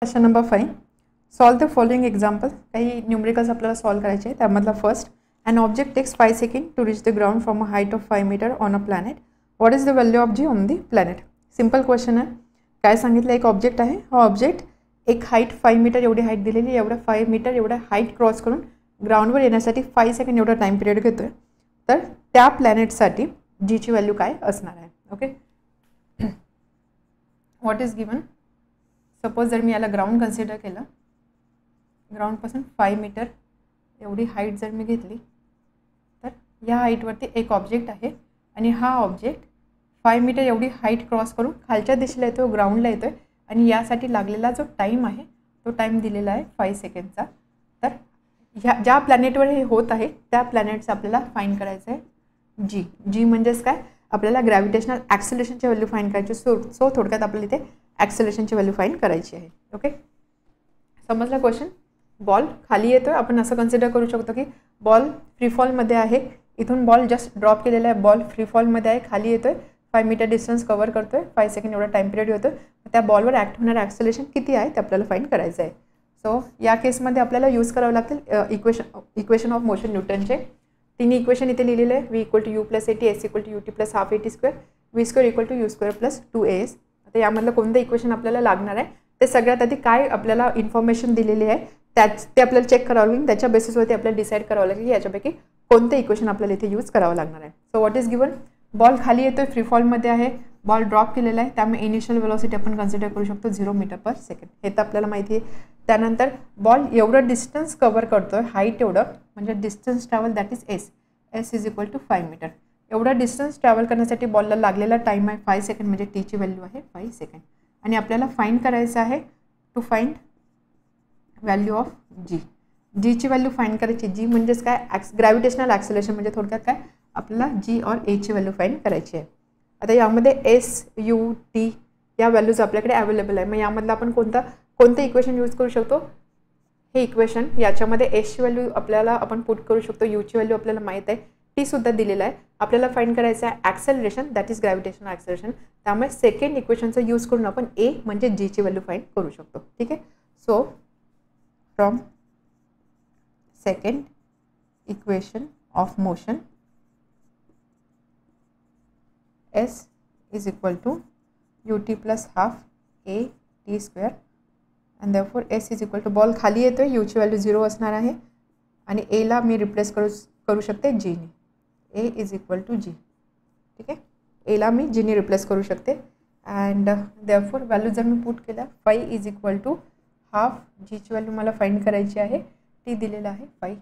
Question number 5. Solve the following example. काही numericals आपल्याला solve करायचे आहे. त्यामधला first, an object takes 5 seconds to reach the ground from a height of 5 meter on a planet. What is the value of g on the planet? Simple question आहे. काय सांगितलं, एक object आहे. हा ऑब्जेक्ट एक हाईट 5 मीटर एवढी height दिलेली, एवढा 5 मीटर एवढा हाईट क्रॉस करून ग्राउंडवर येण्यासाठी 5 सेकंड एवढा टाइम पिरियड घेतो आहे. तर त्या प्लॅनेटसाठी जीची व्हॅल्यू काय असणार आहे. Okay, what is given. Suppose जर मी याला ग्राउंड कन्सिडर केलं, ग्राउंडपासून 5 मीटर एवढी हाईट जर मी घेतली, तर या हाईटवरती एक ऑब्जेक्ट आहे आणि हा ऑब्जेक्ट 5 मीटर एवढी हाईट क्रॉस करून खालच्या दिशेला येतो, ग्राउंडला येतो आहे. आणि यासाठी लागलेला जो टाईम आहे तो टाईम दिलेला आहे 5 सेकंडचा. तर ह्या ज्या प्लॅनेटवर हे होत आहे त्या प्लॅनेटचं आपल्याला फाईंड करायचं आहे जी. जी म्हणजेच काय, आपल्याला ग्रॅव्हिटेशनल ॲक्सेलरेशनची व्हॅल्यू फाईंड करायची. सो थोडक्यात आपल्याला इथे ॲक्सेलरेशनची व्हॅल्यू फाईंड करायची आहे. ओके, समजला क्वेश्चन. बॉल खाली येतो आहे, आपण असं कन्सिडर करू शकतो की बॉल फ्रीफॉलमध्ये आहे. इथून बॉल जस्ट ड्रॉप केलेला आहे, बॉल फ्रीफॉलमध्ये आहे, खाली येतो आहे, 5 मीटर डिस्टन्स कव्हर करतो आहे, 5 सेकंड एवढा टाईम पिरियड होतो. त्या बॉलवर ॲक्ट होणारं ॲक्सेलरेशन किती आहे ते आपल्याला फाईंड करायचं आहे. सो या केसमध्ये आपल्याला यूज करावं लागतील इक्वेशन ऑफ मोशन न्यूटनचे. तिन्ही इक्वेशन इथे लिहिलेले आहे. v = u + at, s = ut + ½ at², v² = u² + 2as. आता यामधलं कोणतं इक्वेशन आपल्याला लागणार आहे ते सगळ्यात आधी काय आपल्याला इन्फॉर्मेशन दिलेली आहे ते आपल्याला चेक करावं लागेल. त्याच्या बेसिसवरती आपल्याला डिसाईड करावं लागेल की याच्यापैकी कोणतं इक्वेशन आपल्याला इथे यूज करावं लागणार आहे. So what is given. Ball खाली येतोय, फ्री फॉलमध्ये आहे, बॉल ड्रॉप केलेला आहे, त्यामुळे इनिशियल वेलोसिटी आपण कन्सिडर करू शकतो 0 मीटर/सेकंड. हे तर आपल्याला माहिती आहे. त्यानंतर बॉल एवढं डिस्टन्स कव्हर करतोय, हाईट एवढं म्हणजे distance travel that is s = 5 metre. एवढा डिस्टन्स ट्रॅव्हल करण्यासाठी बॉलला लागलेला टाईम आहे 5 सेकंड, म्हणजे टीची व्हॅल्यू आहे 5 सेकंड. आणि आपल्याला फाईंड करायचं आहे टू फाईंड व्हॅल्यू ऑफ जी. जीची व्हॅल्यू फाईंड करायची. जी म्हणजेच काय, ग्रॅव्हिटेशनल ॲक्सेलरेशन, म्हणजे थोडक्यात काय आपल्याला जी और एची व्हॅल्यू फाईंड करायची आहे. आता यामध्ये एस, यू, टी या व्हॅल्यूज आपल्याकडे अवेलेबल आहे. मग यामधलं आपण कोणतं इक्वेशन यूज करू शकतो. हे इक्वेशन याच्यामध्ये एसची व्हॅल्यू आपल्याला आपण पुट करू शकतो, यूची व्हॅल्यू आपल्याला माहीत आहे, टी सुद्धा दिलेलं आहे. आपल्याला फाईंड करायचं आहे acceleration that is gravitational acceleration. त्यामुळे सेकंड इक्वेशनचा यूज करून आपण ए म्हणजे जीची व्हॅल्यू फाईंड करू शकतो. ठीक आहे. So from second equation of motion s = ut + ½ at² and therefore s = ball खाली येतो आहे, यूची व्हॅल्यू 0 असणार आहे आणि एला मी रिप्लेस करू शकते जीने. a = g. ठीक आहे, एला मी जीने रिप्लेस करू शकते. अँड देअरफॉर व्हॅल्यू जर मी पुट केल्या 5 = ½ जीची व्हॅल्यू मला फाईंड करायची आहे. टी दिलेला आहे 5.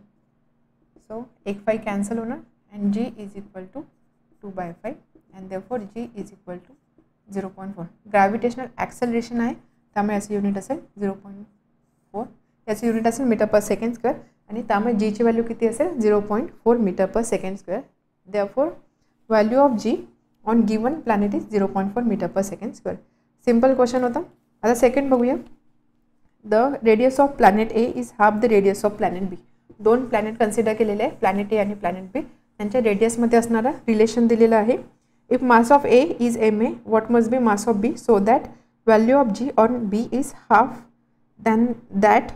सो एक 5 कॅन्सल होणार and g = 2/5 and therefore g = 0.4. Gravitational acceleration आहे, त्यामुळे याचं युनिट असेल 0.4. याचं युनिट असेल मीटर/सेकंड² आणि त्यामुळे जीची व्हॅल्यू किती असेल 0.4 मीटर/सेकंड². Therefore value of G on given planet is 0.4 मीटर/सेकंड². सिम्पल क्वेश्चन होता. आता सेकंड बघूया. The radius of planet A is half the radius of planet B. दोन प्लॅनेट कन्सिडर केलेले आहे, प्लॅनेट ए आणि प्लॅनेट बी. त्यांच्या रेडियसमध्ये असणारा रिलेशन दिलेला आहे. If mass of A is ma, what must be mass of B so that value of G on B is half than that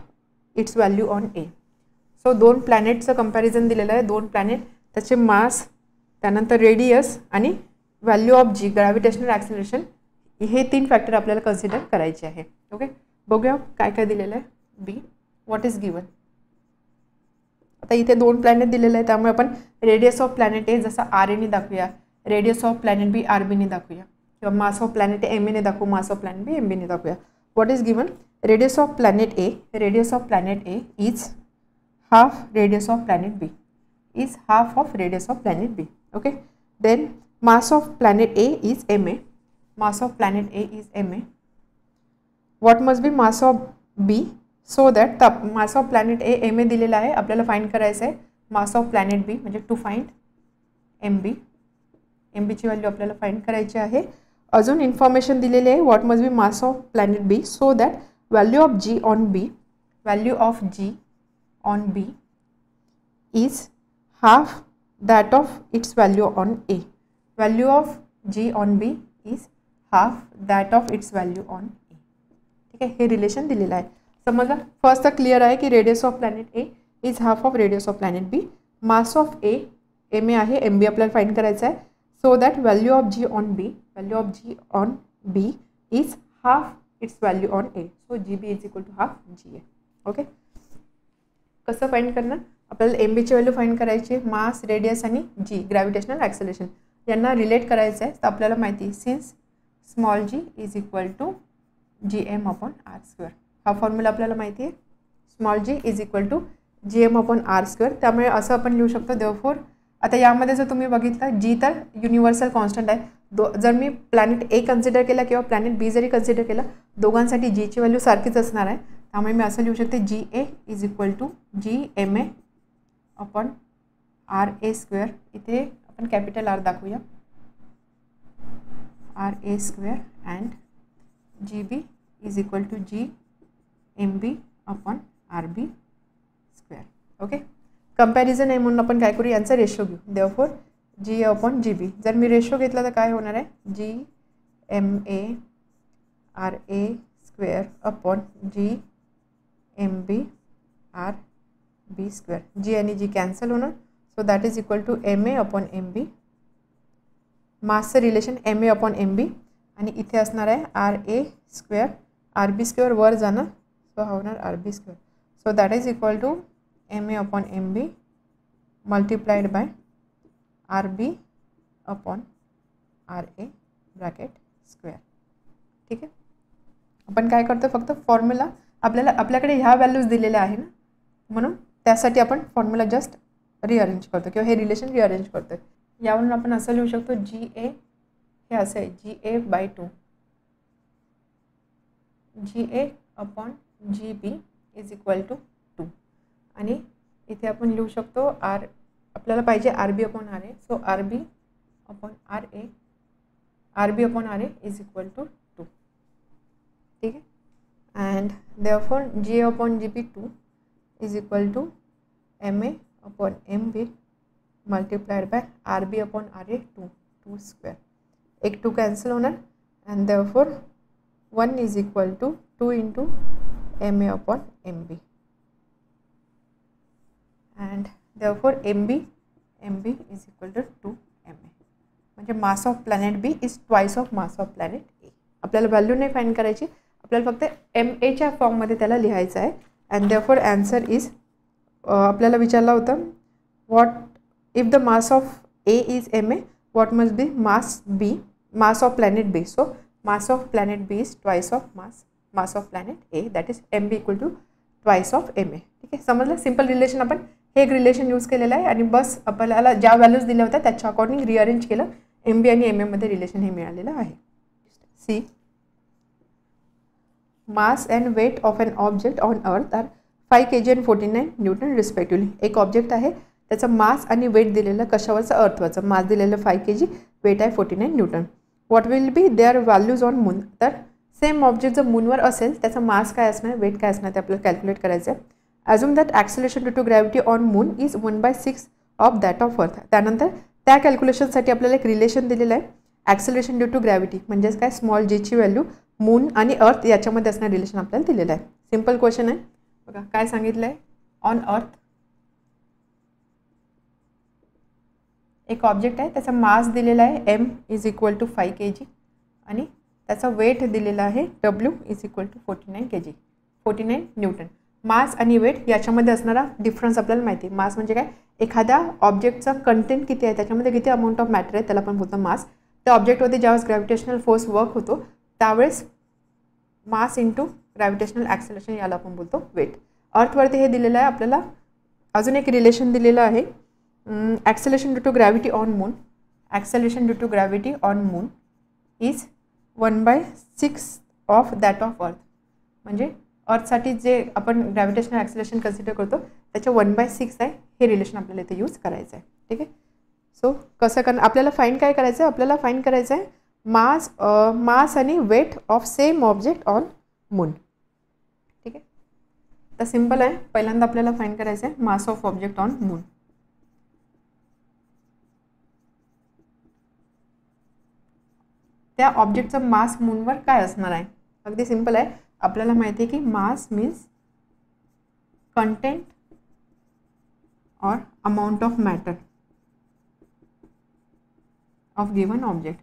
its value on A. So दोन प्लॅनेटचं comparison दिलेलं आहे. दोन planet, त्याचे मास, त्यानंतर radius आणि value of G gravitational acceleration, हे 3 factor आपल्याला consider करायचे आहे. ओके, बघूया काय काय दिलेलं आहे. बी, व्हॉट इज गिवन. आता इथे दोन प्लॅनेट दिलेले आहे, त्यामुळे आपण रेडियस ऑफ प्लॅनेट ए जसं RA ने दाखवूया, radius of planet B RB ने दाखवूया, किंवा mass of planet A MA ने दाखवू, mass of planet B MB ने दाखवूया. What is given. Radius of planet A is half radius of planet B, is half of radius of planet B. Okay, then mass of planet A is MA, mass of planet A is MA. What must be mass of B so that mass of planet A MA दिलेला आहे, आपल्याला find करायचं आहे mass of planet B, म्हणजे to find MBची value आपल्याला find करायची आहे. अजून इन्फॉर्मेशन दिलेली आहे. What must be mass of planet B so that value of G on B is half that of its value on A. Value of G on B is half that of its value on A. ठीक ठीक आहे, हे relation दिलेलं आहे. समजलं. First तर clear आहे की radius of planet A is half of radius of planet B. Mass of A M A आहे, एम बी आपल्याला फाइंड करायचं आहे. So that value of G on B is half its value on A. So G B is equal to half G A. Okay, कसं find करणार, आपल्याला M बीची value find करायची. Mass, radius आणि G gravitational acceleration यांना relate करायचं आहे. तर आपल्याला माहिती आहे since small G is equal to G M upon R square. हा फॉर्म्युला आपल्याला माहिती आहे, small G is equal to G M upon R square. त्यामुळे असं आपण लिहू शकतो देअरफॉर. आता यामध्ये जर तुम्ही बघितलं जी तर युनिव्हर्सल कॉन्स्टंट आहे. जर मी प्लॅनेट ए कन्सिडर केला किंवा प्लॅनेट बी जरी कन्सिडर केला, दोघांसाठी जीची व्हॅल्यू सारखीच असणार आहे. त्यामुळे मी असं लिहू शकते G A is equal to G M A upon R A square. इथे आपण कॅपिटल आर दाखवूया, R A square and G B is equal to G M B upon R B square. Okay, comparison आहे म्हणून आपण काय करू, यांचा ratio घेऊ. Therefore G A upon G B. जर मी रेशो घेतला तर काय होणार आहे, G M A R A square upon G M B R B square. G आणि जी कॅन्सल होणार. So that is equal to M A upon M B. मासचं relation M A upon M B आणि इथे असणार आहे R A square. R B square वर जाणार, so हा होणार R B square. So that is equal to M A upon M B multiplied by R B upon R A bracket square. ठीक आहे, आपण काय करतो, फक्त फॉर्म्युला आपल्याकडे ह्या व्हॅल्यूज दिलेल्या आहे ना, म्हणून त्यासाठी आपण फॉर्म्युला जस्ट रिअरेंज करतो किंवा हे रिलेशन रिअरेंज करतो. यावरून आपण असं लिहू शकतो जी ए हे असं आहे G A by 2 G A upon G B is equal to 2 आणि इथे आपण लिहू शकतो आर आपल्याला पाहिजे R B upon R A. So R B upon R B upon R A is equal to 2. ठीक आहे, and therefore G A upon G B 2 is equal to M A upon M B multiplied by R B upon R A 2 square. एक 2 cancel होणार and therefore 1 is equal to 2 into M A upon M B and therefore M B is equal to 2 M A. म्हणजे mass of planet B is twice of mass of planet A. आपल्याला value नाही find करायची, आपल्याला फक्त M एच्या फॉर्ममध्ये त्याला लिहायचं आहे. अँड देअरफॉर ॲन्सर इज आपल्याला विचारला होता what if the mass of A is M A what must be mass B mass of planet B. So mass of planet B is twice of mass of planet A, that is M B equal to twice of M A. ठीक आहे, समजलं. Simple relation आपण हे एक relation use केलेलं आहे आणि बस आपल्याला ज्या व्हॅल्यूज दिल्या होत्या त्याच्या अकॉर्डिंग रिअरेंज केलं. एम बी आणि एम एमध्ये रिलेशन हे मिळालेलं आहे. C mass and weight of an object on earth are 5 kg and 49 newton respectively. एक ऑब्जेक्ट आहे, त्याचं मास आणि वेट दिलेलं कशावरचं, अर्थवरचं. मास दिलेलं 5 kg, वेट आहे 49 newton. What will be their values on moon. तर सेम ऑब्जेक्ट जर मूनवर असेल त्याचं मास काय असणार, वेट काय असणार ते आपल्याला कॅल्क्युलेट करायचं आहे. Assume that acceleration due to gravity on moon is 1/6 of that of earth. त्यानंतर त्या कॅल्क्युलेशनसाठी आपल्याला एक रिलेशन दिलेलं आहे. ॲक्सेलरेशन ड्यू टू ग्रॅव्हिटी म्हणजेच काय, स्मॉल जीची व्हॅल्यू मून आणि अर्थ याच्यामध्ये असणारं रिलेशन आपल्याला दिलेलं आहे. सिम्पल क्वेश्चन आहे बघा. काय सांगितलं आहे, ऑन अर्थ एक ऑब्जेक्ट आहे, त्याचा मास दिलेला आहे M is equal to 5 kg आणि त्याचा वेट दिलेला आहे W is equal to 49 kg 49 newton. Mass आणि वेट याच्यामध्ये असणारा डिफरन्स आपल्याला माहिती आहे. मास म्हणजे काय, एखाद्या ऑब्जेक्टचा कंटेंट किती आहे, त्याच्यामध्ये किती अमाऊंट ऑफ मॅटर आहे त्याला आपण बोलतो मास. त्या ऑब्जेक्टवरती ज्यावेळेस ग्रॅव्हिटेशनल फोर्स वर्क होतो त्यावेळेस मास इंटू ग्रॅव्हिटेशनल ॲक्सेलरेशन याला आपण बोलतो वेट. अर्थवरती हे दिलेलं आहे आपल्याला. अजून एक रिलेशन दिलेलं आहे, acceleration due to gravity on moon. Acceleration due to gravity on moon is 1/6 of that of earth. म्हणजे अर्थसाठी जे आपण ग्रॅव्हिटेशनल ॲक्सेलरेशन कन्सिडर करतो त्याच्या 1/6 आहे. हे रिलेशन आपल्याला इथे यूज करायचं आहे. ठीक आहे, सो कसं करणार, आपल्याला फाइंड काय करायचं आहे, आपल्याला फाइंड करायचं आहे मास आणि weight of same object on moon. ठीक आहे, तर सिम्पल आहे. पहिल्यांदा आपल्याला फाइंड करायचं आहे mass of object on moon. त्या ऑब्जेक्टचं मास मूनवर काय असणार आहे, अगदी सिम्पल आहे. आपल्याला माहिती आहे की मास मीन्स कंटेंट और amount of matter of given object.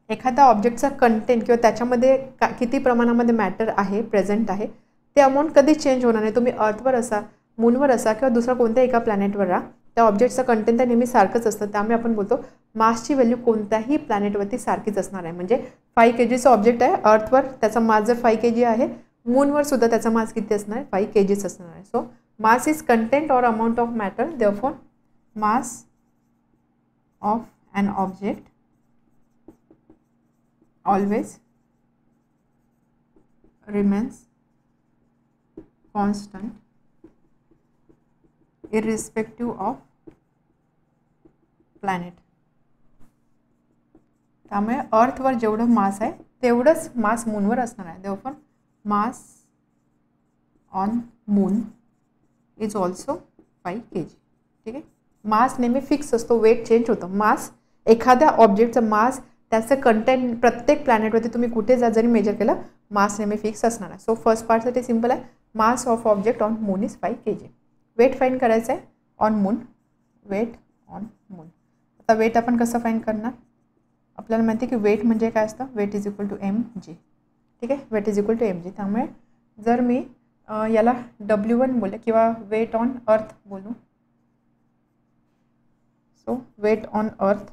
एखाद्या ऑब्जेक्टचा कंटेंट किंवा त्याच्यामध्ये किती प्रमाणामध्ये मॅटर आहे प्रेझेंट आहे ते अमाऊंट कधीच चेंज होणार नाही. तुम्ही अर्थवर असा, मूनवर असा किंवा दुसरा कोणत्याही एका प्लॅनेटवर राहा, त्या ऑब्जेक्टचं कंटेंट तर नेहमी सारखंच असतं. त्यामुळे आपण बोलतो मासची व्हॅल्यू कोणत्याही प्लॅनेटवरती सारखीच असणार आहे. म्हणजे 5 kgचं ऑब्जेक्ट आहे अर्थवर, त्याचा मास जर 5 kg आहे, मूनवर सुद्धा त्याचा मास किती असणार आहे? 5 kgच असणार आहे. सो मास इज कंटेंट और amount of matter. Therefore mass of an object always remains constant irrespective of planet. त्यामुळे अर्थवर जेवढं मास आहे तेवढंच मास मूनवर असणार आहे. Therefore mass on moon is also 5 kg. ठीक आहे. मास नेहमी फिक्स असतो, वेट चेंज होतं. मास एखाद्या ऑब्जेक्टचं मास, त्याचं कंटेंट प्रत्येक प्लॅनेटवरती तुम्ही कुठे जा जरी मेजर केलं, मास नेहमी फिक्स असणार आहे. सो फर्स्ट पार्टसाठी सिम्पल आहे, mass of object on moon is 5 kg. Weight find करायचं आहे on moon, weight on moon. आता वेट आपण कसं फाइंड करणार? आपल्याला माहिती आहे की वेट म्हणजे काय असतं? Weight is equal to mg. ठीक आहे, weight is equal to mg. त्यामुळे जर मी याला W1 बोलले किंवा वेट ऑन अर्थ बोलू, so weight on earth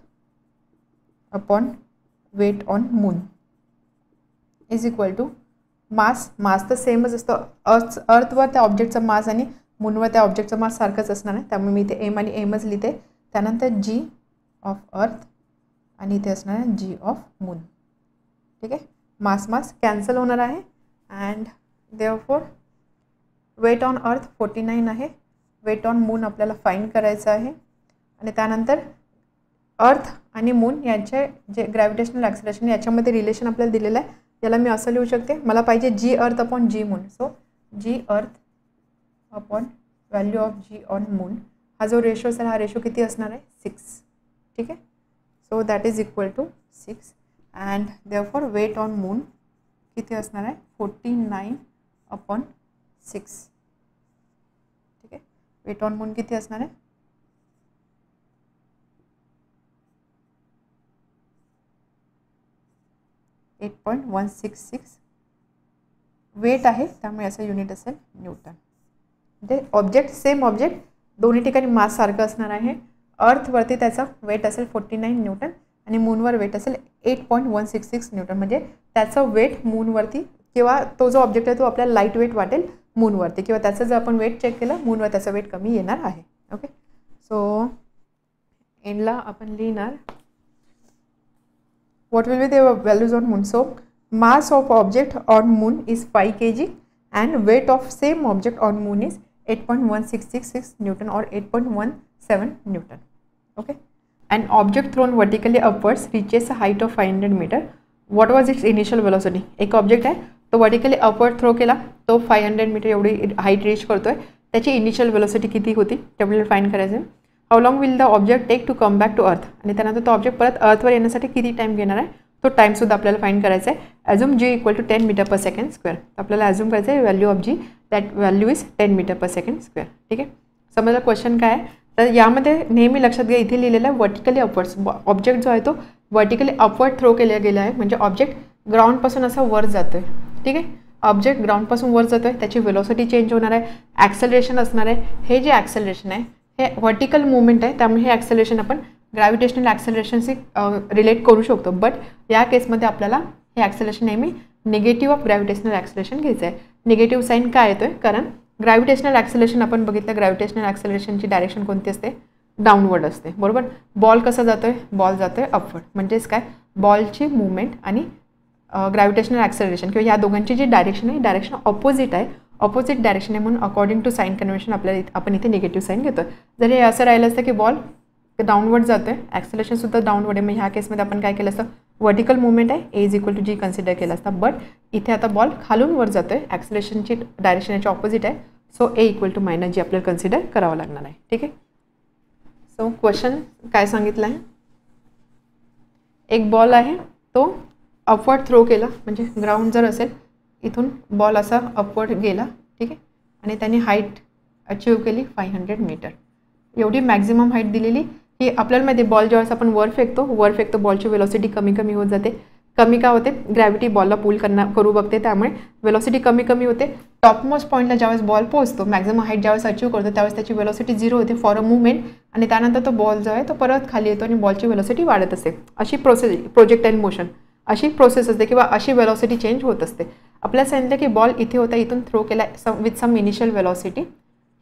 upon weight on moon is equal to mass. Mass तर सेमच असतं. अर्थवर त्या ऑब्जेक्टचा मास आणि मूनवर त्या ऑब्जेक्टचा मास सारखंच असणार आहे. त्यामुळे मी इथे एम आणि एमच लिहिते. त्यानंतर जी ऑफ अर्थ आणि इथे असणार आहे जी ऑफ मून. ठीक आहे, मास मास कॅन्सल होणार आहे. अँड देअरफॉर वेट ऑन अर्थ 49 आहे. वेट ऑन मून आपल्याला फाइंड करायचं आहे. आणि त्यानंतर अर्थ आणि मून यांचे जे ग्रॅव्हिटेशनल ॲक्सिलरेशन याच्यामध्ये रिलेशन आपल्याला दिलेलं आहे. याला मी असं लिहू शकते, मला पाहिजे G earth upon G moon. So G earth upon value of G on moon हा जो रेशो असेल, हा रेशो किती असणार आहे? 6. ठीक आहे, so that is equal to 6. And therefore weight on moon किती असणार आहे? 49 अपॉन 6. ठीक आहे, वेट ऑन मून किती असणार आहे? 8.166 वेट आहे. त्यामुळे याचं युनिट असेल न्यूटन. म्हणजे ऑब्जेक्ट सेम ऑब्जेक्ट, दोन्ही ठिकाणी मास सारखं असणार आहे. अर्थवरती त्याचा वेट असेल 49 न्यूटन आणि मूनवर वेट असेल 8.166 न्यूटन. म्हणजे त्याचं वेट मूनवरती किंवा तो जो ऑब्जेक्ट आहे तो आपल्याला लाईट वेट वाटेल मूनवरती, किंवा त्याचं जर आपण वेट चेक केलं मूनवर त्याचं वेट कमी येणार आहे. ओके, सो एंडला आपण लिहिणार what will be the values on moon. So mass of object on moon is 5 kg and weight of same object on moon is 8.1666 newton or 8.17 newton. Okay, an object thrown vertically upwards reaches a height of 500 meter. What was its initial velocity? एक object आहे, तो vertically upward throw केला, तो 500 metre एवढी height reach करतोय. त्याची initial velocity किती होती ते आपल्याला फाइंड करायचं आहे. How long will the object take to come back to earth. आणि त्यानंतर तो ऑब्जेक्ट परत अर्थवर येण्यासाठी किती टाईम घेणार आहे तो टाईमसुद्धा आपल्याला फाइंड करायचा आहे. Assume G equal to 10 metre per second square. आपल्याला ॲझ्युम करायचं आहे value of G, that value is 10 metre per second square. ठीक आहे, समजा क्वेश्चन काय आहे तर यामध्ये नेहमी लक्षात घ्या, इथे लिहिलेलं आहे वर्टिकली अपवर्ड्स. ऑब्जेक्ट जो आहे तो वर्टिकली अपवर्ड थ्रो केला गेला आहे. म्हणजे ऑब्जेक्ट ग्राउंडपासून असा वर जातो आहे. ठीक आहे, ऑब्जेक्ट ग्राउंडपासून वर जातो आहे, त्याची वेलोसिटी चेंज होणार आहे, ॲक्सेलरेशन असणार आहे. हे जे ॲक्सेलरेशन आहे हे व्हर्टिकल मुवमेंट आहे, त्यामुळे हे ॲक्सेलरेशन आपण ग्रॅव्हिटेशनल ॲक्सेलरेशनशी रिलेट करू शकतो. बट या केसमध्ये आपल्याला हे ॲक्सेलरेशन नेहमी निगेटिव्ह ऑफ ग्रॅव्हिटेशनल ॲक्सेलरेशन घ्यायचं आहे. निगेटिव्ह साईन काय येतो आहे? कारण ग्रॅव्हिटेशनल ॲक्सेलरेशन आपण बघितलं, ग्रॅव्हिटेशनल ॲक्सेलरेशनची डायरेक्शन कोणती असते? डाऊनवर्ड असते, बरोबर. बॉल कसा जातो आहे? बॉल जातो आहे अपवर्ड. म्हणजेच काय, बॉलची मुवमेंट आणि ग्रॅव्हिटेशनल ॲक्सेलरेशन किंवा या दोघांची जी डायरेक्शन आहे डायरेक्शन ऑपोजिट आहे, ऑपोजिट डायरेक्शन आहे. म्हणून अकॉर्डिंग टू साईन कन्व्हेन्शन आपल्याला आपण इथे निगेटिव्ह साईन घेतो. जर हे असं राहिलं असतं की बॉल डाऊनवर्ड जातो आहे, ॲक्सेलरेशनसुद्धा डाऊनवर्ड आहे, मग ह्या केसमध्ये आपण काय केलं असतं? वर्टिकल मुवमेंट आहे, A is equal to G consider केलं असतं. बट इथे आता बॉल खालून वर जातो आहे, ॲक्सेलरेशनची डायरेक्शन याची ऑपोजिट आहे. So A equal to minus G आपल्याला कन्सिडर करावं लागणार आहे. ठीक आहे, सो क्वेश्चन काय सांगितलं आहे? एक बॉल आहे, तो अपवर्ड थ्रो केला, म्हणजे ग्राउंड जर असेल इथून बॉल असा अपवर्ड गेला, ठीक आहे, आणि त्याने हाईट अचीव केली 500 मीटर. एवढी मॅक्झिमम हाईट दिलेली. ही आपल्याला माहिती आहे बॉल ज्यावेळेस आपण वर फेकतो बॉलची वेलॉसिटी कमी कमी होत जाते. कमी का होते? ग्रॅव्हिटी बॉलला पुल करू बघते, त्यामुळे वेलॉसिटी कमी कमी होते. टॉपमोस्ट पॉईंटला ज्यावेळेस बॉल पोहोचतो, मॅक्झिमम हाईट ज्यावेळेस अचीव करतो त्यावेळेस त्याची वेलॉसिटी 0 होते फॉर अ मुवमेंट, आणि त्यानंतर तो बॉल जो आहे तो परत खाली येतो आणि बॉलची वेलॉसिटी वाढत असते. अशी प्रोजेक्टाईल मोशन अशी प्रोसेस असते किंवा अशी वेलॉसिटी चेंज होत असते. आपल्याला सांगितलं की बॉल इथे होता, इथून थ्रो केला विथ सम इनिशियल वेलॉसिटी.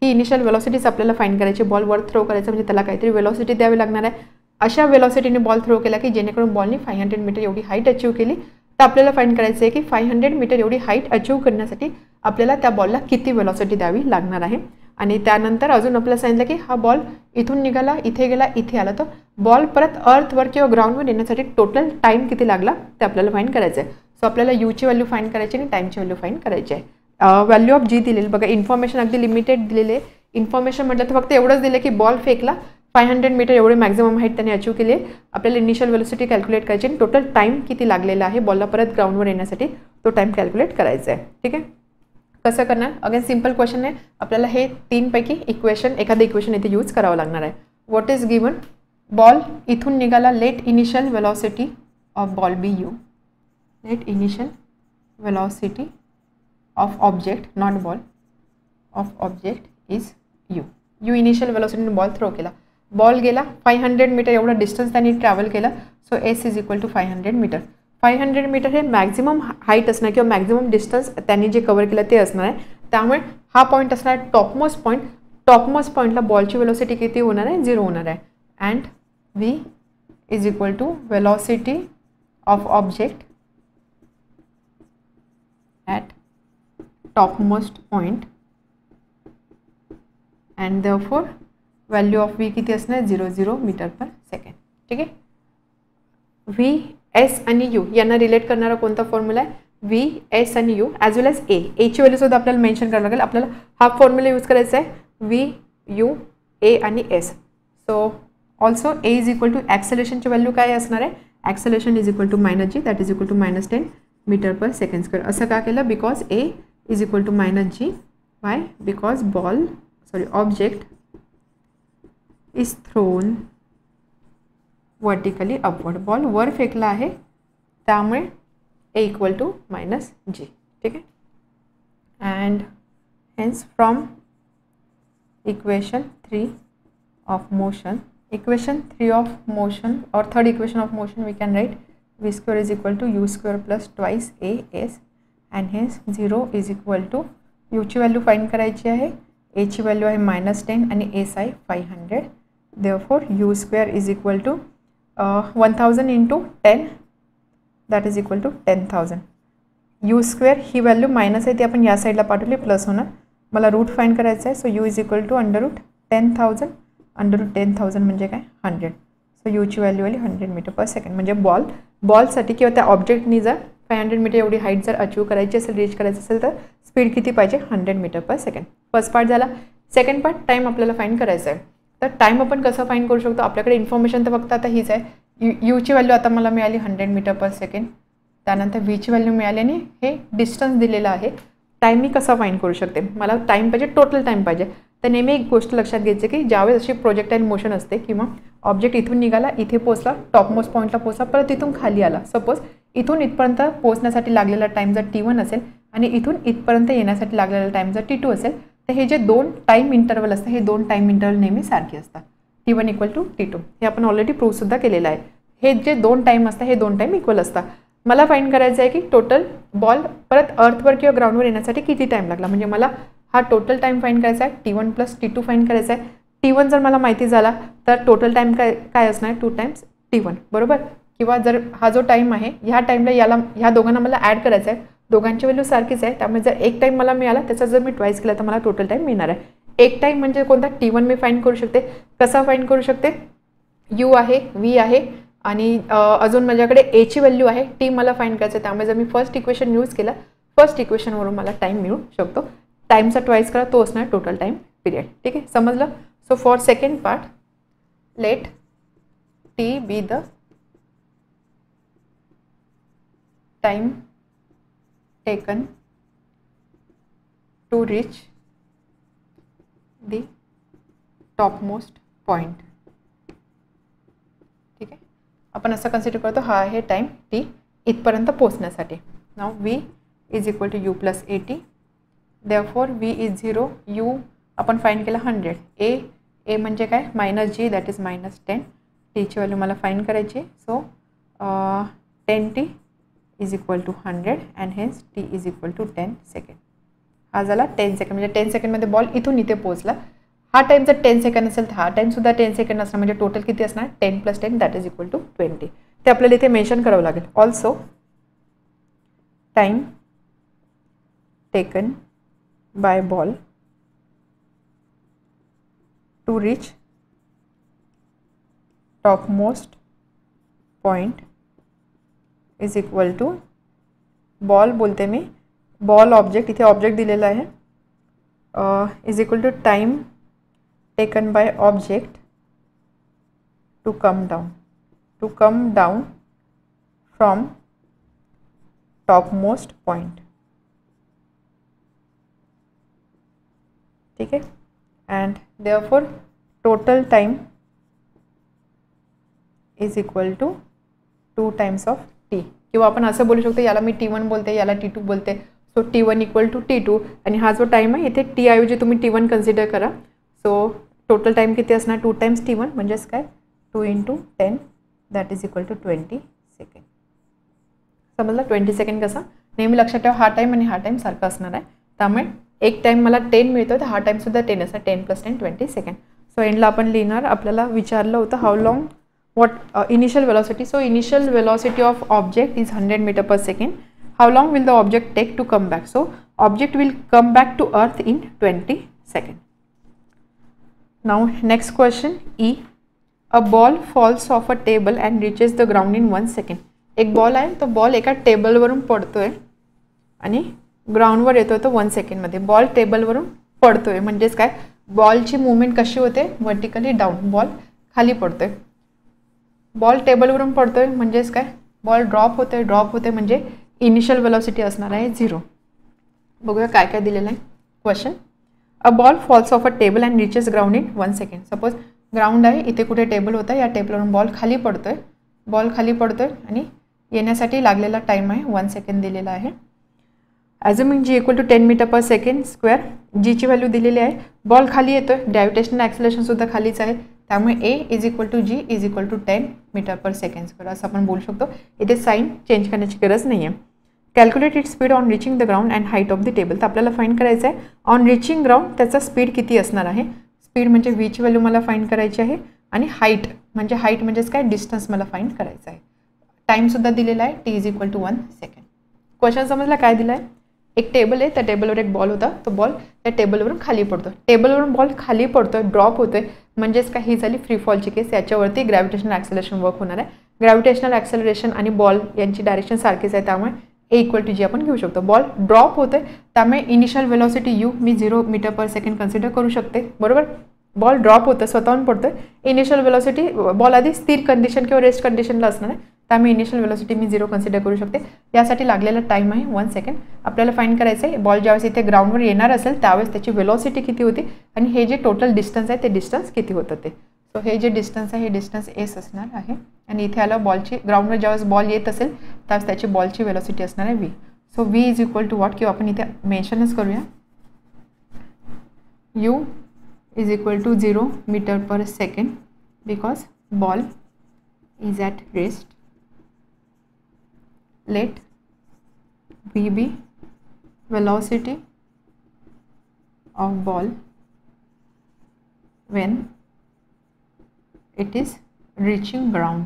ही इनिशियल वेलॉसिटीच आपल्याला फाइंड करायची. बॉल वर थ्रो करायचं म्हणजे त्याला काहीतरी वेलॉसिटी द्यावी लागणार आहे. अशा वेलॉसिटीने बॉल थ्रो केला की जेणेकरून बॉलने 500 मीटर एवढी हाईट अचीव केली. तर आपल्याला फाइंड करायचं आहे की 500 मीटर एवढी हाईट अचीव करण्यासाठी आपल्याला त्या बॉलला किती वेलॉसिटी द्यावी लागणार आहे. आणि त्यानंतर अजून आपल्याला सांगितलं की हा बॉल इथून निघाला, इथे गेला, इथे आला, तर बॉल परत अर्थवर किंवा ग्राउंडवर येण्यासाठी टोटल टाईम किती लागला ते आपल्याला फाइंड करायचं आहे. सो आपल्याला यूची व्हॅल्यू फाइंड करायची आणि टाईमची व्हॅल्यू फाइंड करायची आहे. व्हॅल्यू ऑफ जी दिलेली बघा. इन्फॉर्मेशन अगदी लिमिटेड दिलेली आहे. इन्फॉर्मेशन म्हटलं तर फक्त एवढंच दिलं की बॉल फेकला, 500 मीटर एवढे मॅक्झिमम हाईट त्याने अचीव केली आहे. आपल्याला इनिशियल वेलोसिटी कॅल्क्युलेट करायची आणि टोटल टाईम किती लागलेला आहे बॉलला परत ग्राउंडवर येण्यासाठी तो टाईम कॅल्क्युलेट करायचा आहे. ठीक आहे. कसं करणार? अगेन सिम्पल क्वेश्चन आहे. आपल्याला हे 3 पैकी एखादं इक्वेशन इथे यूज करावं लागणार आहे. What is given? बॉल इथून निघाला, let initial velocity of ball be U. Let initial velocity of object, not ball, of object is U. U initial वेलॉसिटीने बॉल थ्रो केला, बॉल गेला 500 मीटर एवढा डिस्टन्स त्यांनी ट्रॅव्हल केला. So S is equal to 500 metre. 500 metre हे maximum height असणार किंवा maximum distance त्यांनी जे कव्हर केलं ते असणार आहे. त्यामुळे हा पॉईंट असणार टॉपमोस्ट पॉईंट. टॉपमोस्ट पॉईंटला बॉलची वेलॉसिटी किती होणार आहे? 0 होणार आहे. And V is equal to velocity of object at topmost point and therefore value of V किती असणार? 0 मीटर पर सेकंड. ठीक आहे. व्ही एस आणि यू यांना रिलेट करणारा कोणता फॉर्म्युला आहे? व्ही एस आणि U as well as A. एची व्हॅल्यू सुद्धा आपल्याला मेन्शन करावं लागेल. आपल्याला हा फॉर्म्युला यूज करायचा आहे, व्ही यू ए आणि S. So also A is equal to ॲक्सेलेरेशनची व्हॅल्यू काय असणार आहे? Acceleration is equal to -g, that is equal to -10 metre per second square. असं का केलं? Because A is equal to -g. Why? Because object is thrown vertically upward. बॉल वर फेकला आहे त्यामुळे a इक्वल टू -g. ठीक आहे. And hence from equation 3 of motion, equation 3 of motion और third equation of motion we can write v square is equal to u square plus twice as and hence 0 is equal to u ची value find करायची आहे. a ची value आहे -10 आणि s आहे 500. Therefore u square is equal to 1000 into 10, that is equal to 10,000. u square he value minus आहे ती आपण या साईडला पाठवली, प्लस होणार. मला रूट फाइंड करायचं आहे. So u is equal to √10,000. √10,000 म्हणजे काय? 100. सो u ची व्हॅल्यू आली 100 मीटर पर सेकंड. म्हणजे बॉलसाठी किंवा त्या ऑब्जेक्टनी जर 500 मीटर एवढी हाईट जर अचीव करायची असेल, रीच करायचं असेल तर स्पीड किती पाहिजे? 100 metre per second. First part झाला. सेकंड पार्ट टाईम आपल्याला फाइंड करायचं आहे. तर टाईम आपण कसं फाइंड करू शकतो? आपल्याकडे इन्फॉर्मेशन तर फक्त आता हीच आहे. यूची व्हॅल्यू आता मला मिळाली 100 मीटर पर सेकंड. त्यानंतर व्हीची व्हॅल्यू मिळाली आणि हे डिस्टन्स दिलेलं आहे. टाईम मी कसा फाइंड करू शकते? मला टाईम पाहिजे, टोटल टाईम पाहिजे. तर नेहमी एक गोष्ट लक्षात घ्यायची की ज्यावेळेस अशी प्रोजेक्टाईल मोशन असते किंवा ऑब्जेक्ट इथून निघाला, इथे पोहोचला, टॉपमोस्ट पॉईंटला पोहोचला, परत तिथून खाली आला. सपोज इथून इथपर्यंत पोहोचण्यासाठी लागलेला टाईम जर T1 असेल आणि इथून इथपर्यंत येण्यासाठी लागलेला टाईम जर T2 असेल, तर हे जे 2 टाईम इंटरवल असतात, हे 2 टाईम इंटरवल नेहमी सारखे असतात. T1 इक्वल टू T2 हे आपण ऑलरेडी प्रूव्हसुद्धा केलेलं आहे. हे जे 2 टाईम असतात हे 2 टाईम इक्वल असतात. मला फाइंड करायचं आहे की टोटल बॉल परत अर्थवर किंवा ग्राउंडवर येण्यासाठी किती टाईम लागला. म्हणजे मला हा टोटल टाईम फाइंड करायचा आहे. T1 प्लस T2 फाइंड करायचा आहे. T1 जर मला माहिती झाला तर टोटल टाईम काय असणार? 2 टाइम्स T1 बरोबर. किंवा जर हा जो टाईम आहे ह्या टाईमला ह्या दोघांना मला ॲड करायचं आहे. दोघांची व्हॅल्यू सारखीच आहे. त्यामुळे जर एक टाईम मला मिळाला त्याचा जर मी ट्वाईस केला तर मला टोटल टाईम मिळणार आहे. एक टाईम म्हणजे कोणता? T1 मी फाइंड करू शकते. कसा फाइंड करू शकते? यू आहे, व्ही आहे आणि अजून माझ्याकडे एची व्हॅल्यू आहे. टी मला फाइंड करायचं आहे. त्यामुळे जर मी फर्स्ट इक्वेशन यूज केला, फर्स्ट इक्वेशनवरून मला टाईम मिळू शकतो. टाईमचा ट्वाईस करा, तो असणार टोटल टाईम पिरियड. ठीक आहे, समजलं. So for second part, let T be the time taken to reach the topmost point. ठीक आहे, आपण असं कन्सिडर करतो हा आहे टाईम टी इथपर्यंत पोहोचण्यासाठी. नाव v is equal to u plus AT. Therefore v is 0, u आपण फाइंड केला 100, a म्हणजे काय मायनस g दॅट इज -10. टीची व्हॅल्यू मला फाइंड करायची. So 10t is equal to 100 and hence t is equal to 10 second. हा झाला 10 second, म्हणजे 10 सेकंडमध्ये बॉल इथून इथे पोहोचला. हा टाइम जर 10 सेकंड असेल तर हा टाईमसुद्धा 10 सेकंड असणार, म्हणजे टोटल किती असणार 10 + 10 दॅट इज इक्वल टू 20. ते आपल्याला इथे मेन्शन करावं लागेल. Also time taken by ball to reach topmost point is equal to ball बोलते मी, बॉल ऑब्जेक्ट, इथे ऑब्जेक्ट दिलेला आहे, is equal to time taken by object to come down from topmost point. ठीक आहे, and therefore total time is equal to 2 times of T. किंवा आपण असं बोलू शकतो, याला मी T1 बोलते, याला T2 बोलते. So T1 equal to T2, आणि हा जो टाईम आहे इथे T ऐवजी तुम्ही T1 कन्सिडर करा. सो टोटल टाईम किती असणार 2 टाइम्स T1 म्हणजेच काय 2 × 10 that is equal to 20 second. समजलं 20 सेकंड कसा. नेहमी लक्षात ठेवा हा टाईम आणि हा टाईम सारखा असणार आहे. त्यामुळे एक टाईम मला 10 मिळतो तर हा टाईमसुद्धा 10 असणार, 10 + 10 20 सेकंड. सो एंडला आपण लिहिणार, आपल्याला विचारलं होतं how long what initial velocity. So initial velocity of object is 100 meter per second. How long will the object take to come back? So object will come back to earth in 20 seconds. Now next question E. A ball falls off a table and reaches the ground in 1 second. एक ball आहे, तो ball एका टेबलवरून पडतोय आणि ग्राउंडवर येतोय तो 1 सेकंडमध्ये. Ball टेबलवरून पडतोय म्हणजेच काय, बॉलची मुवमेंट कशी होते वर्टिकली डाऊन, बॉल खाली पडतोय. बॉल टेबलवरून पडतोय म्हणजेच काय, बॉल ड्रॉप होते म्हणजे इनिशियल वेलॉसिटी असणार आहे 0. बघूया काय काय दिलेलं आहे question. A ball falls off a table and reaches ground in 1 second. Suppose ground आहे, इथे कुठे टेबल होता, या टेबलवरून बॉल खाली पडतोय आणि येण्यासाठी लागलेला टाईम आहे 1 सेकंड दिलेला आहे. Assuming G equal to 10 metre per second square. जीची व्हॅल्यू दिलेली आहे, बॉल खाली येतोय, ग्रॅव्हिटेशनल ॲक्सेलरेशनसुद्धा खालीच आहे, त्यामुळे A is equal to G is equal to 10 metre per second square असं आपण बोलू शकतो. इथे साईन चेंज करण्याची गरज नाही आहे. Calculate it speed on reaching the ground and height of the table. तर आपल्याला फाईंड करायचं आहे ऑन रिचिंग ग्राउंड त्याचा स्पीड किती असणार आहे. स्पीड म्हणजे Vची व्हॅल्यू मला फाईंड करायची आहे, आणि हाईट म्हणजेच काय डिस्टन्स मला फाईंड करायचं आहे. टाईमसुद्धा दिलेला आहे, T is equal to 1 second. Question समजला काय दिलं आहे. एक टेबल आहे, त्या टेबलवर एक बॉल होता, तो बॉल त्या टेबलवरून खाली पडतो. टेबलवरून बॉल खाली पडतोय, ड्रॉप होतोय म्हणजेच काय, ही झाली फ्री फॉलची केस. याच्यावरती ग्रॅव्हिटेशनल ॲक्सेलरेशन वर्क होणार आहे. ग्रॅव्हिटेशनल ॲक्सेलरेशन आणि बॉल यांची डायरेक्शन सारखीच आहे, त्यामुळे A इक्वल टू G आपण घेऊ शकतो. बॉल ड्रॉप होतोय त्यामुळे इनिशियल वेलॉसिटी U मी 0 मीटर पर सेकंड कन्सिडर करू शकते, बरोबर. बॉल ड्रॉप होतं, स्वतःहून पडतोय. इनिशियल वेलॉसिटी बॉल आधी स्थिर कंडिशन किंवा रेस्ट कंडिशनला असणार आहे, त्यामुळे इनिशियल वेलॉसिटी मी 0 कन्सिडर करू शकते. यासाठी लागलेला टाईम आहे 1 सेकंड. आपल्याला फाईंड करायचं आहे बॉल ज्यावेळेस इथे ग्राउंडवर येणार असेल त्यावेळेस त्याची वेलॉसिटी किती होती आणि हे जे टोटल डिस्टन्स आहे ते डिस्टन्स किती होतं ते. सो हे जे डिस्टन्स आहे हे डिस्टन्स S असणार आहे, आणि इथे आलं बॉलची ग्राउंडवर ज्यावेळेस बॉल येत असेल त्यावेळेस त्याची बॉलची वेलॉसिटी असणार आहे V. So V is equal to what, किंवा आपण इथे मेन्शनच करूया U is equal to 0 metre per second because ball is at rest. Let V be velocity of ball when it is reaching ground.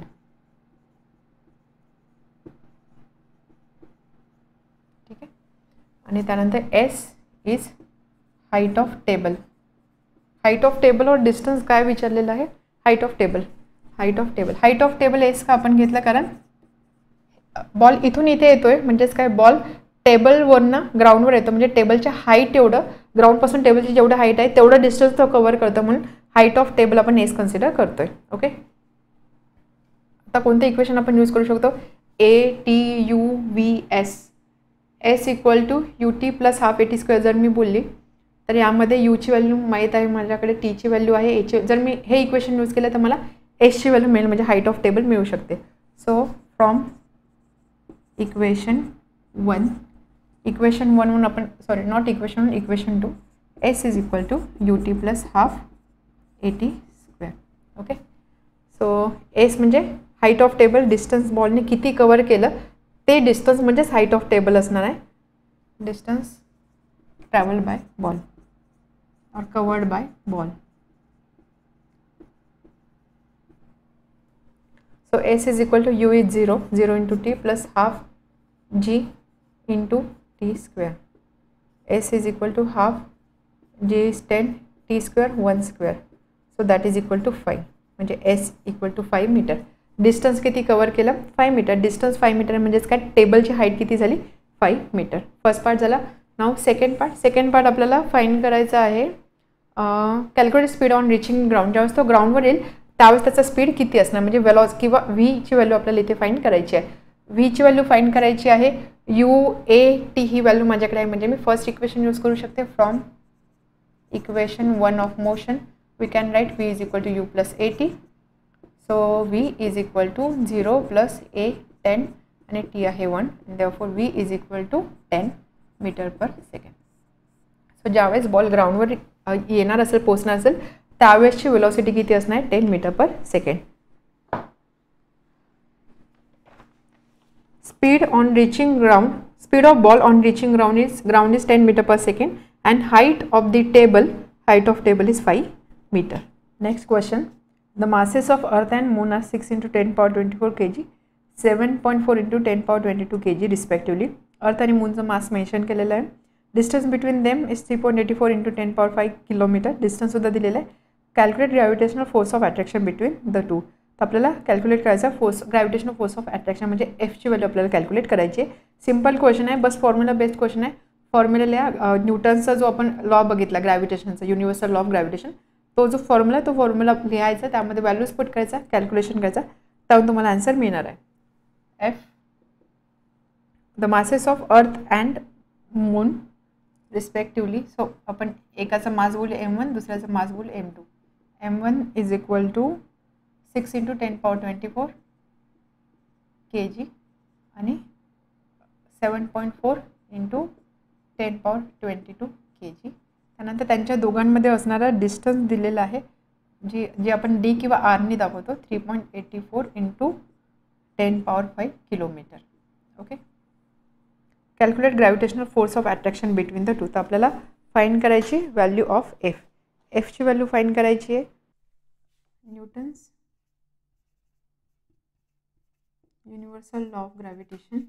ठीक आहे, आणि त्यानंतर S is height of table. Height of टेबलवर डिस्टन्स काय विचारलेलं आहे, height of table S का आपण घेतलं, कारण बॉल इथून इथे येतोय म्हणजेच काय, बॉल टेबलवरनं ग्राउंडवर येतो म्हणजे टेबलच्या हाईट एवढं, ग्राउंडपासून टेबलची जेवढं हाईट आहे तेवढं डिस्टन्स तो कव्हर करतो, म्हणून हाईट ऑफ टेबल आपण एस कन्सिडर करतोय. ओके, आता कोणतं इक्वेशन आपण यूज करू शकतो, ATUVS. S equal to U T plus half A T square जर मी बोलली तर यामध्ये यूची व्हॅल्यू माहीत आहे माझ्याकडे, टीची व्हॅल्यू आहे, एची जर मी हे इक्वेशन यूज केलं तर मला एसची व्हॅल्यू मिळेल म्हणजे हाईट ऑफ टेबल मिळू शकते. सो फ्रॉम इक्वेशन 1 म्हणून आपण not equation 1 equation 2 S is equal to U T plus half A T square. Okay, so S म्हणजे हाईट ऑफ टेबल, डिस्टन्स बॉलने किती कवर केलं ते डिस्टन्स म्हणजेच हाईट ऑफ टेबल असणार आहे, डिस्टन्स ट्रॅव्हल्ड बाय बॉल और covered by ball. So S is equal to U is 0 into T plus half G into T square. S is equal to half, G is 10, T square 1 square. So that is equal to 5. म्हणजे S equal to 5 metre. Distance किती cover केलं 5 metre. Distance 5 metre म्हणजेच काय, टेबलची height किती झाली 5 metre. First part झाला. नाव second part आपल्याला find करायचा आहे. Calculate speed on reaching ground. ज्यावेळेस तो ग्राउंडवर येईल त्यावेळेस त्याचा स्पीड किती असणार म्हणजे वेलॉस किंवा व्हीची व्हॅल्यू आपल्याला इथे फाइंड करायची आहे. व्हीची व्हॅल्यू फाइंड करायची आहे. यू ए टी ही व्हॅल्यू माझ्याकडे आहे म्हणजे मी फर्स्ट इक्वेशन यूज करू शकते. From equation 1 of motion we can write V is equal to U plus A T. So V is equal to 0 plus A 10 आणि टी आहे 1. Therefore V is equal to 10 metre per second. So ज्यावेळेस ball ग्राउंडवर येणार असेल, पोचणार असेल, त्यावेळेसची velocity किती असणार आहे 10 metre per second. Speed on reaching ground, speed of ball on reaching ground is 10 metre per second and height of table is 5 meter. Next question, the masses of earth and moon are 6 into 10 power 24 kg, 7.4 into 10 power 22 kg respectively. अर्थ आणि मूनचं मास mention केलेलं आहे. Distance between them is 3.84 into 10 power 5 kilometre. Distance सुद्धा दिलेलं आहे. Calculate gravitational force of attraction between the two. तर आपल्याला calculate करायचा ग्रॅव्हिटेशनल फोर्स ऑफ अट्रॅक्शन म्हणजे एफची व्हॅल्यू आपल्याला कॅल्क्युलेट करायची आहे. सिम्पल क्वेश्चन आहे, बस फॉर्म्युला बेस्ड क्वेश्चन आहे. फॉर्म्युला लिहा. न्यूटनचा जो आपण लॉ बघितला ग्रॅव्हिटेशनचा, युनिव्हर्सल लॉ ऑफ ग्रॅव्हिटेशन, तो जो फॉर्म्युला तो फॉर्म्युला लिहायचा, त्यामध्ये व्हॅल्यूज पुट करायचा, कॅल्क्युलेशन करायचा, त्यावरून तुम्हाला आन्सर मिळणार आहे. F the masses of earth and moon respectively. So आपण एकाचा मास बोलू m1, दुसऱ्याचा मास बोलू m2. m1 is equal to 6 into 10 power 24 kg आणि 7.4 into 10 power 22 kg. त्यानंतर त्यांच्या दोघांमध्ये असणारा डिस्टन्स दिलेला आहे, जी आपण डी किंवा आरनी दाखवतो, 3.84 into 10 power 5 kilometre. Okay, calculate gravitational force of attraction between the two. तर आपल्याला फाइंड करायची व्हॅल्यू ऑफ एफ. एफची व्हॅल्यू फाइंड करायची आहे Newton's universal law of gravitation.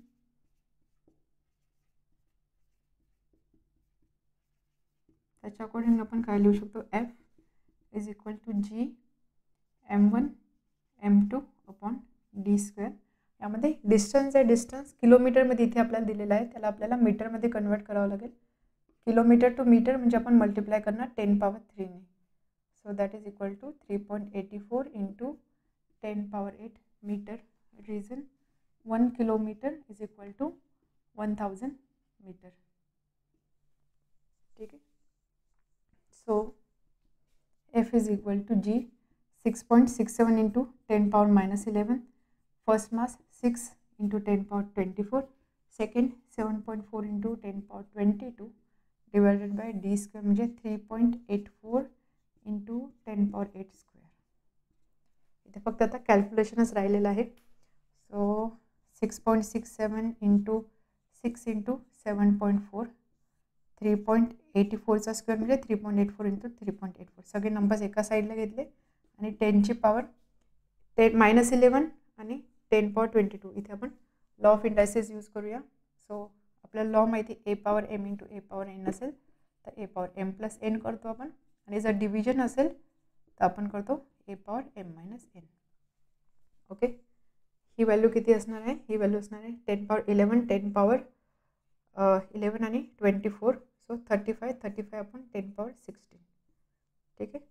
त्याच्या अकॉर्डिंग आपण काय लिहू शकतो, F is equal to G m1 m2 upon D square. यामध्ये डिस्टन्स आहे, डिस्टन्स किलोमीटरमध्ये इथे आपल्याला दिलेला आहे, त्याला आपल्याला मीटरमध्ये कन्वर्ट करावं लागेल. किलोमीटर टू मीटर म्हणजे आपण मल्टिप्लाय करणार 10 power 3 ने. So that is equal to 3.84 into 10 power 8 metre. Reason 1 kilometre is equal to 1000 metre. ठीक आहे. So F is equal to G 6.67 into 10 power minus 11. First mass 6 into 10 power 24. Second 7.4 into 10 power 22 divided by D square म्हणजे 3.84 into 10 power 8 square. इथे फक्त आता कॅल्क्युलेशनच राहिलेलं आहे. So 6.67 into 6 into 7.4 3.84चा square म्हणजे 3.84 into 3.84. सगळे नंबर्स एका साईडला घेतले आणि 10ची पॉवर 11 आणि 10 power 22. इथे आपण लॉ ऑफ इंडायसेस यूज करूया. सो आपल्याला लॉ माहिती A power M into A power N असेल तर A power M plus N करतो आपण, आणि जर डिव्हिजन असेल तर आपण करतो A power M minus N. Okay, ही व्हॅल्यू किती असणार आहे, ही व्हॅल्यू असणार आहे 10 power 11, 10 power 11 आणि 24. सो 35 आपण 10 power 16. ठीक आहे.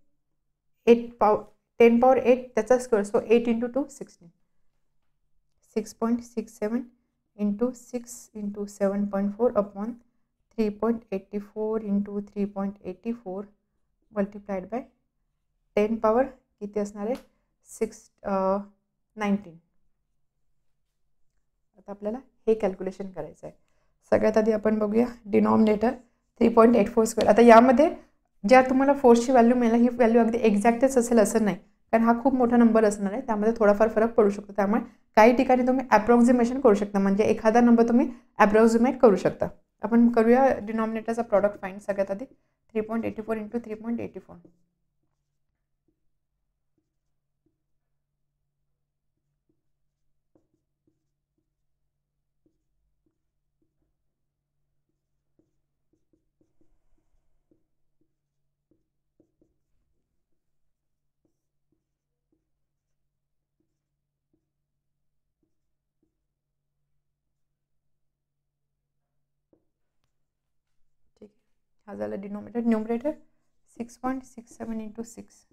10 power 8 त्याचा square, so 8 into 2 16. 6.67 into 6 into 7.4 upon 3.84 into 3.84 multiplied by 10 power किती असणार आहे 19. आता आपल्याला हे कॅल्क्युलेशन करायचं आहे. सगळ्यात आधी आपण बघूया डिनॉमिनेटर 3.84 स्क्वेअर. आता यामध्ये ज्या तुम्हाला फोर्सची व्हॅल्यू मिळेल ही व्हॅल्यू अगदी एक्झॅक्टच असेल असं नाही, कारण हा खूप मोठा नंबर असणार आहे, त्यामध्ये थोडाफार फरक पडू शकतो. त्यामुळे काही ठिकाणी तुम्ही ॲप्रॉक्झिमेशन करू शकता, म्हणजे एखादा नंबर तुम्ही ॲप्रॉक्झिमेट करू शकता. आपण करूया डिनॉमिनेटरचा प्रॉडक्ट फाइंड. सगळ्यात आधी 3.84 इंटू 3.84. ठीक आहे, हा झाला denominator. Numerator 6.67 into 6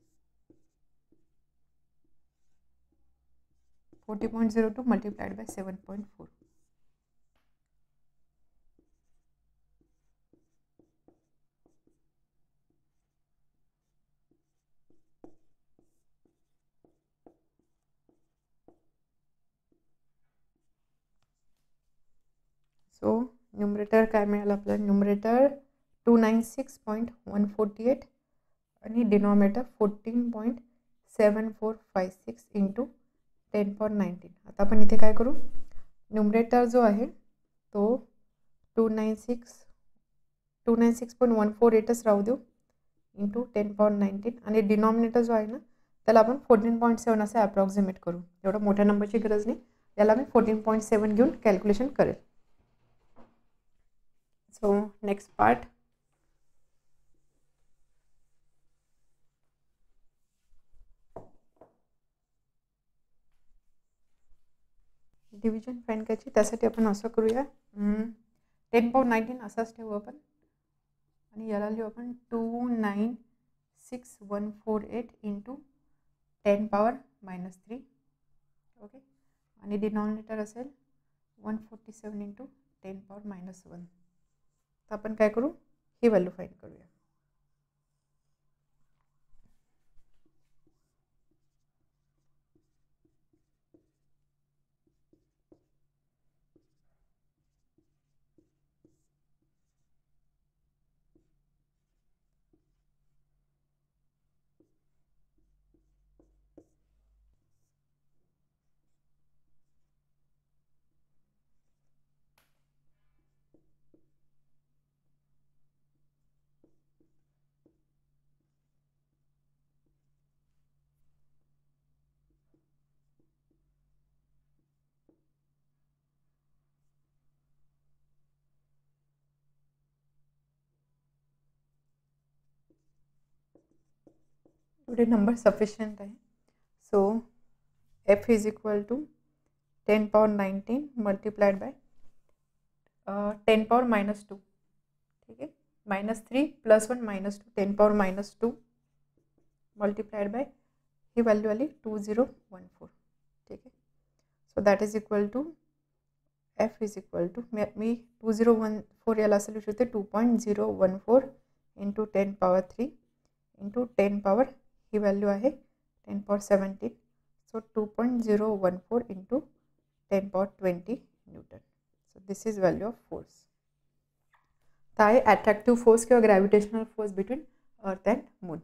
40.02 multiplied by 7.4. So numerator काय मिळालं आपल्याला, न्यूमरेटर 296.148 आणि डिनॉमिनेटर 14.7456 इंटू 10 पॉवर 19. आता आपण इथे काय करू, न्यूमरेटर जो आहे तो 296.148च राहू देऊ इंटू 10 पॉवर 19 आणि डिनॉमिनेटर जो आहे ना त्याला आपण 14.7 असं ॲप्रॉक्झिमेट करू. एवढं मोठ्या नंबरची गरज नाही, याला मी 14.7 घेऊन कॅल्क्युलेशन करेल. So next part. Division find करायची, त्यासाठी आपण असं करूया 10 पॉवर 19 असाच ठेवू आपण आणि याला लिहू आपण 296.148 इंटू 10 पॉवर -3. ओके, आणि डिनॉमिनेटर असेल 147 इंटू 10 पॉवर -1. तर आपण काय करू, ही व्हॅल्यू फाइंड करूया. एवढे नंबर सफिशियंट आहे. So F is equal to 10 power 19 multiplied by 10 power -2. ठीक आहे, -3 + 1 -2 10 पॉवर -2 मल्टिप्लाइड बाय ही व्हॅल्यू आली 2014. ठीक आहे, so that is equal to F is equal to मी 2014 याला असं लिहू शकते 2.014 इंटू 10 पॉवर 3 इंटू 10 पॉवर ही व्हॅल्यू आहे 10 power 17. So 2.014 into 10 power 20 Newton. So this is value of force. तर आहे ॲट्रॅक्टिव्ह फोर्स किंवा gravitational force between earth and moon.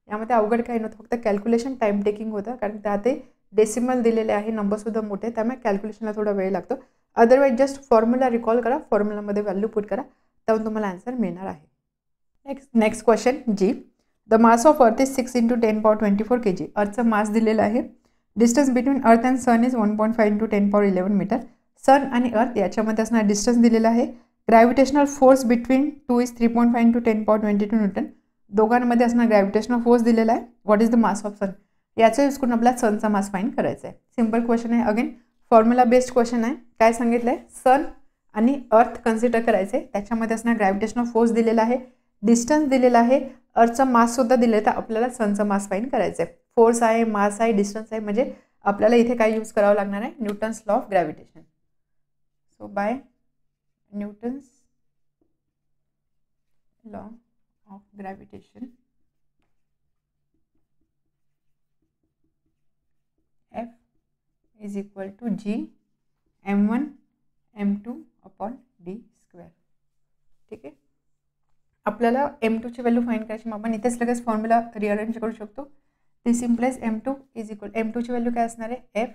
यामध्ये अवघड काही नव्हतं, फक्त कॅल्क्युलेशन टाईम टेकिंग होतं, कारण त्यात डेसिमल दिलेले आहे, नंबरसुद्धा मोठे, त्यामुळे कॅल्क्युलेशनला थोडा वेळ लागतो. अदरवाईज जस्ट फॉर्म्युला रिकॉल करा, फॉर्म्युलामध्ये व्हॅल्यू पुट करा, त्यातून तुम्हाला आन्सर मिळणार आहे. नेक्स्ट क्वेश्चन जी. The mass of earth is 6 into 10 power 24 kg. अर्थचं मास दिलेलं आहे. Distance between earth and sun is 1.5 into 10 power 11 metre. Sun आणि अर्थ याच्यामध्ये असणार डिस्टन्स दिलेला आहे. Gravitational force between 2 is 3.5 into 10 power 22 newton. दोघांमध्ये असणार ग्रॅव्हिटेशनल फोर्स दिलेला आहे. What is the mass of sun. याचा यूज करून आपल्याला सनचा मास फाइंड करायचा आहे. सिम्पल क्वेश्चन आहे, अगेन फॉर्म्युला बेस्ड क्वेश्चन आहे. काय सांगितलं आहे, सन आणि अर्थ कन्सिडर करायचे, त्याच्यामध्ये असणार ग्रॅव्हिटेशनल फोर्स दिलेला आहे, डिस्टन्स दिलेला आहे, अर्थचा माससुद्धा दिलेला आहे. तर आपल्याला सनचा मास फाइंड करायचा आहे. फोर्स आहे, मास आहे, डिस्टन्स आहे, म्हणजे आपल्याला इथे काय यूज करावं लागणार आहे, Newton's law of gravitation. So by Newton's law of gravitation F is equal to G m1 m2 upon d square. ठीक आहे. आपल्याला m2 ची व्हॅल्यू फाइंड करायची, मग आपण इथेच लगेच फॉर्म्युला रिअरेंज करू शकतो. दिस implies m2 is equal, m2 ची व्हॅल्यू काय असणार आहे, f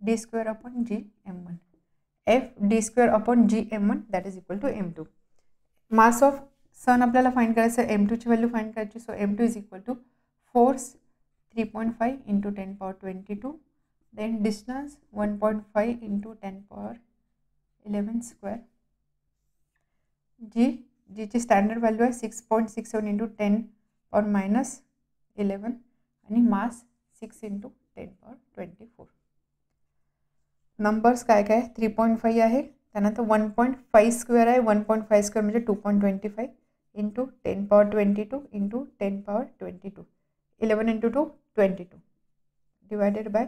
d square upon g m1. f d square upon g m1 that is equal to m2. Mass of sun आपल्याला फाइंड करायचं आहे, m2 ची व्हॅल्यू फाइंड करायची. So m2 is equal to force 3.5 into 10 power 22, then distance 1.5 into 10 power 11 square. G ची standard value आहे 6.67 into 10 power minus 11 आणि मास 6 into 10 power 24. Numbers काय काय 3.5 आहे, त्यानंतर 1.5 स्क्वेअर आहे, 1.5 स्क्वेअर म्हणजे 2.25 into 10 power 22 into 10 power 22, 11 into 2 22 divided by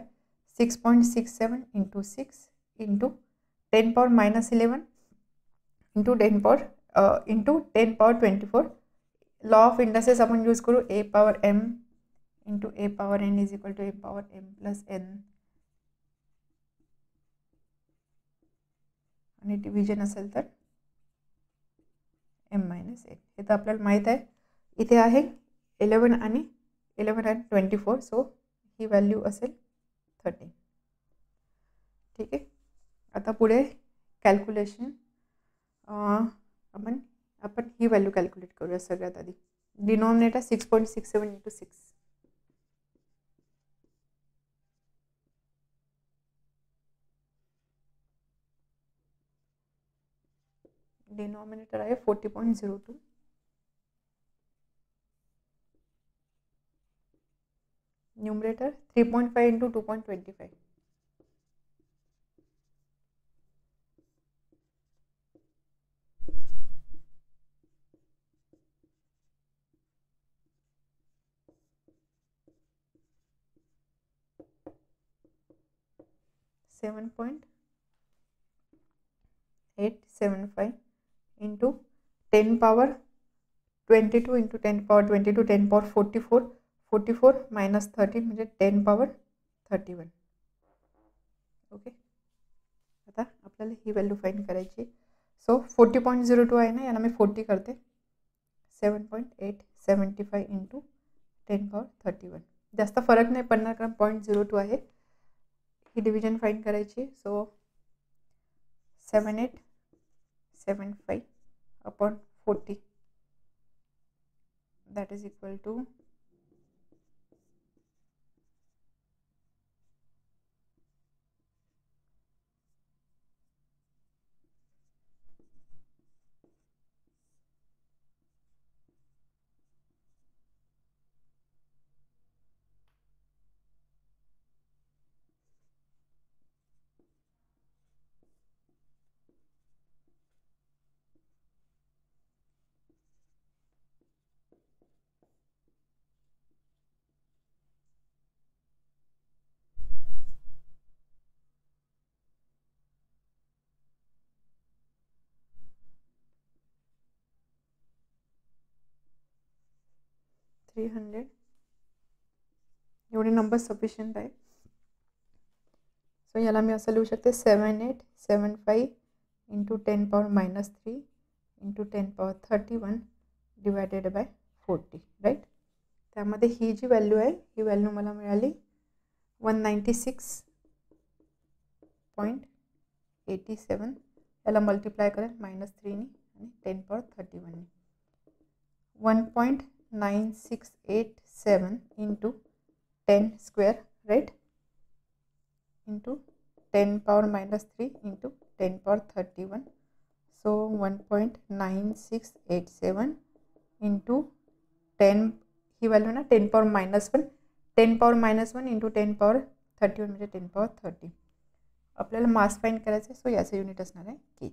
6.67 into 6 into 10 power minus 11 into 10 power 24. Law of indices आपण यूज करू, a power m into a power n is equal to a power m plus n आणि division असेल तर m minus n. हे तर आपल्याला माहीत आहे. इथे आहे 11 आणि 24, सो ही व्हॅल्यू असेल 13. ठीक आहे. आता पुढे कॅल्क्युलेशन आपण ही व्हॅल्यू कॅल्क्युलेट करूया. सगळ्यात आधी डिनॉमिनेटर 6.67 इंटू 6, डिनॉमिनेटर आहे 40.02, numerator 3.5 into 2.25, $7.875 into 10 power 22 into 10 power 22, 10 power 44 minus 13 म्हणजे 10 पॉवर 31. ओके. आता आपल्याला ही व्हॅल्यू फाइंड करायची. सो 40.02 आहे ना, याला मी 40 करते. 7.875 इंटू 10 पॉवर 31, जास्त फरक नाही पडणार कारण 0.02 आहे. ही डिव्हिजन फाइंड करायची. So 7875 upon 40 that is equal to 300. एवढे नंबर सफिशियंट आहे. सो याला मी असं लिहू शकते 7875 into 10 power minus 3 into 10 power 31 divided by 40, right. त्यामध्ये ही जी व्हॅल्यू आहे ही व्हॅल्यू मला मिळाली 196.87. याला मल्टिप्लाय करेल मायनस 3 आणि 10 power 31 1.9687 into 10 square, right, into 10 power minus 3 into 10 power 31. So 1.9687 into 10, ही व्हॅल्यू ना 10 power minus 1, 10 power minus 1 into 10 power 31 म्हणजे 10 पॉवर 30. आपल्याला मास फाइंड करायचं आहे. सो याचं युनिट असणार आहे kg.